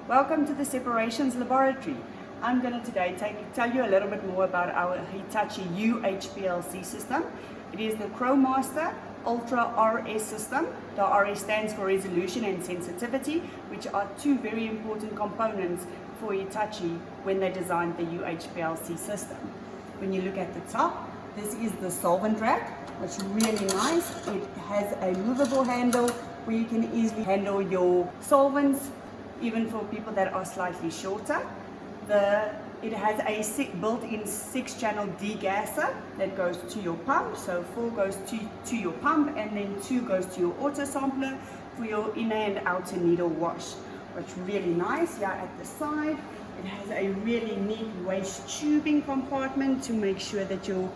Welcome to the Separations Laboratory. I'm going to today tell you a little bit more about our Hitachi UHPLC system. It is the Chromaster Ultra RS system. The RS stands for resolution and sensitivity, which are two very important components for Hitachi when they designed the UHPLC system. When you look at the top, this is the solvent rack, which is really nice. It has a movable handle where you can easily handle your solvents, even for people that are slightly shorter. It has a built-in 6-channel degasser that goes to your pump. So 4 goes to your pump, and then 2 goes to your autosampler for your inner and outer needle wash. Which is really nice. Here at the side, it has a really neat waste tubing compartment to make sure that your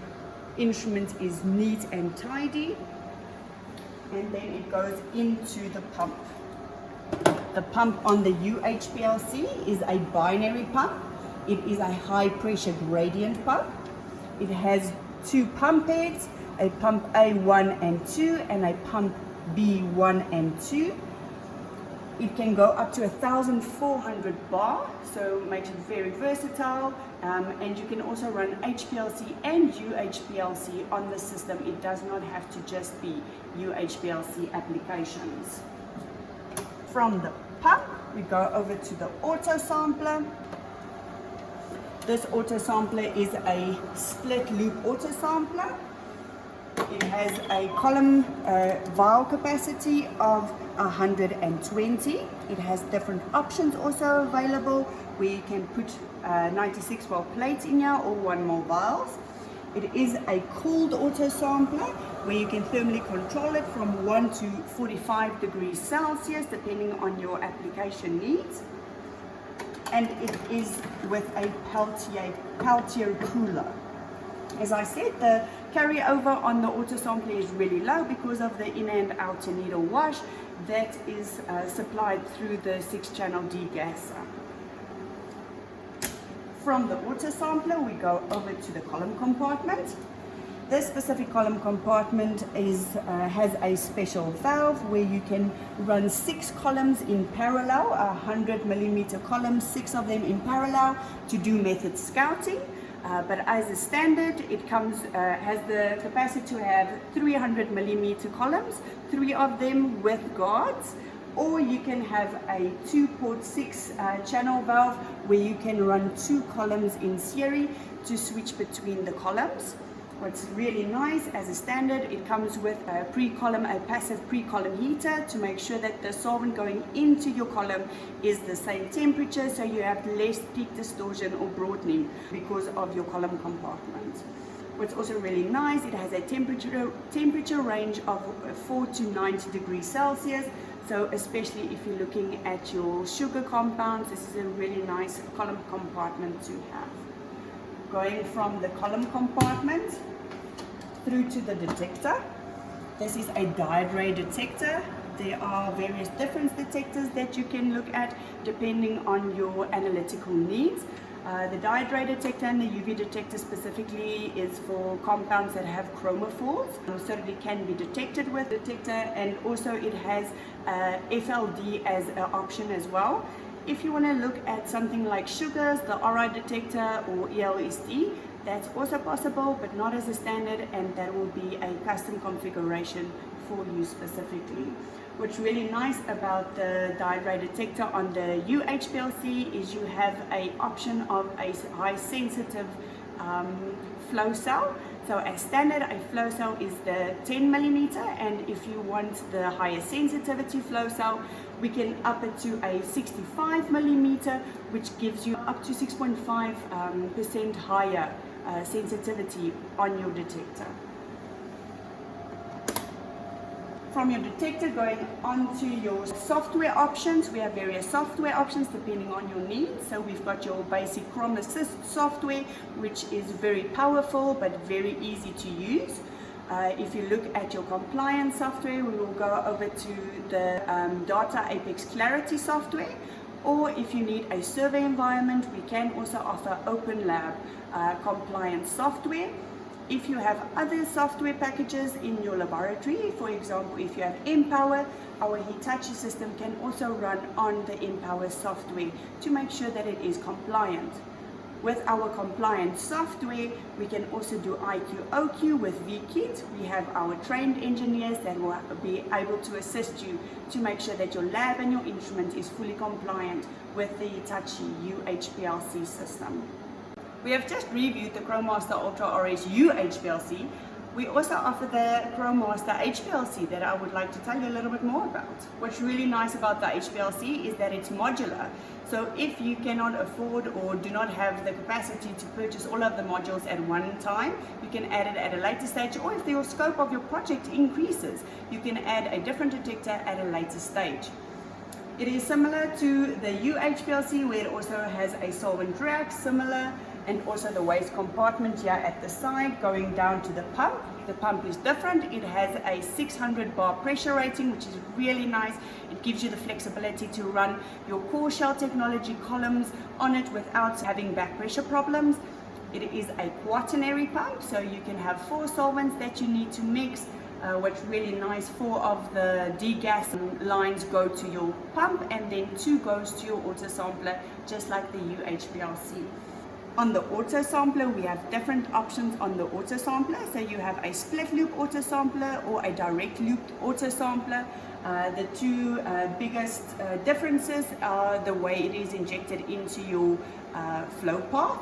instrument is neat and tidy. And then it goes into the pump. The pump on the UHPLC is a binary pump. It is a high pressure gradient pump. It has 2 pump heads, a pump A1 and 2 and a pump B1 and 2. It can go up to 1,400 bar, so it makes it very versatile. And you can also run HPLC and UHPLC on the system. It does not have to just be UHPLC applications. From the pump, we go over to the autosampler. This autosampler is a split loop autosampler. It has a column vial capacity of 120. It has different options also available where you can put 96 well plates in here or 1 more vials. It is a cooled autosampler where you can thermally control it from 1 to 45 degrees Celsius depending on your application needs. And it is with a peltier cooler. As I said, the carryover on the autosampler is really low because of the inner and outer needle wash that is supplied through the 6-channel degasser. From the autosampler, we go over to the column compartment. This specific column compartment has a special valve where you can run 6 columns in parallel, 100mm columns, 6 of them in parallel to do method scouting. But as a standard, it has the capacity to have 300mm columns, 3 of them with guards. Or you can have a 2-port 6-channel valve where you can run 2 columns in series to switch between the columns. What's really nice, as a standard, it comes with a passive pre-column heater to make sure that the solvent going into your column is the same temperature, so you have less peak distortion or broadening because of your column compartment. What's also really nice, it has a temperature range of 4 to 90 degrees Celsius. So especially if you're looking at your sugar compounds, this is a really nice column compartment to have. Going from the column compartment through to the detector. This is a diode ray detector. There are various different detectors that you can look at depending on your analytical needs. The diode ray detector and the UV detector specifically is for compounds that have chromophores, so that it can be detected with the detector, and also it has FLD as an option as well. If you want to look at something like sugars, the RI detector or ELSD, that's also possible, but not as a standard, and that will be a custom configuration for you specifically. What's really nice about the diode ray detector on the UHPLC is you have an option of a high sensitive flow cell. So as standard, a flow cell is the 10mm, and if you want the higher sensitivity flow cell, we can up it to a 65mm, which gives you up to 6.5% higher sensitivity on your detector. From your detector going on to your software options, we have various software options depending on your needs. So we've got your basic Chrome Assist software, which is very powerful but very easy to use. If you look at your compliance software, we will go over to the Data Apex Clarity software. Or if you need a survey environment, we can also offer Open Lab compliance software. If you have other software packages in your laboratory, for example, if you have Empower, our Hitachi system can also run on the Empower software to make sure that it is compliant. With our compliant software, we can also do IQ/OQ with vKit. We have our trained engineers that will be able to assist you to make sure that your lab and your instrument is fully compliant with the Hitachi UHPLC system. We have just reviewed the Chromaster Ultra RS UHPLC. We also offer the Chromaster HPLC that I would like to tell you a little bit more about. What's really nice about the HPLC is that it's modular. So if you cannot afford or do not have the capacity to purchase all of the modules at one time, you can add it at a later stage, or if your scope of your project increases, you can add a different detector at a later stage. It is similar to the UHPLC, where it also has a solvent rack, similar, and also the waste compartment here at the side going down to the pump. The pump is different. It has a 600 bar pressure rating, which is really nice. It gives you the flexibility to run your core shell technology columns on it without having back pressure problems. It is a quaternary pump, so you can have 4 solvents that you need to mix. What's really nice, 4 of the degas lines go to your pump and then 2 goes to your autosampler, just like the UHPLC. On the autosampler, we have different options on the autosampler. So you have a split loop autosampler or a direct loop autosampler. The two biggest differences are the way it is injected into your flow path.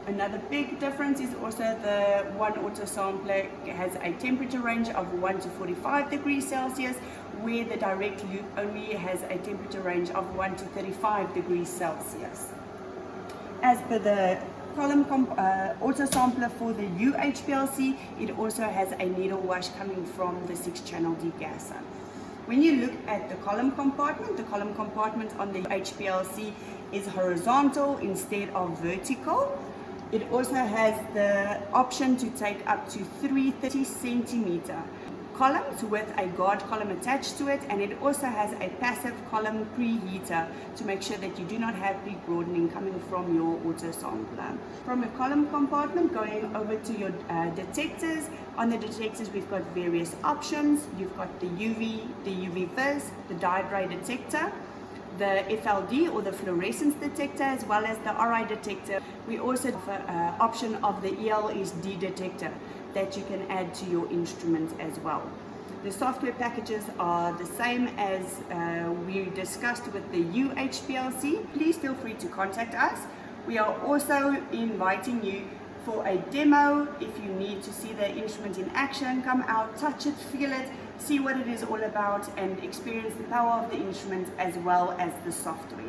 Another big difference is also the one autosampler has a temperature range of 1 to 45 degrees Celsius, where the direct loop only has a temperature range of 1 to 35 degrees Celsius. As per the column autosampler for the UHPLC, it also has a needle wash coming from the 6-channel degasser. When you look at the column compartment on the UHPLC is horizontal instead of vertical. It also has the option to take up to 330 centimeter columns with a guard column attached to it, and it also has a passive column preheater to make sure that you do not have big broadening coming from your autosampler. From a column compartment going over to your detectors, on the detectors we've got various options. You've got the UV, the UV-vis, the dyed ray detector, the FLD or the fluorescence detector, as well as the RI detector. We also have an option of the ELSD detector that you can add to your instrument as well. The software packages are the same as we discussed with the UHPLC. Please feel free to contact us. We are also inviting you for a demo. If you need to see the instrument in action, come out, touch it, feel it, see what it is all about, and experience the power of the instrument as well as the software.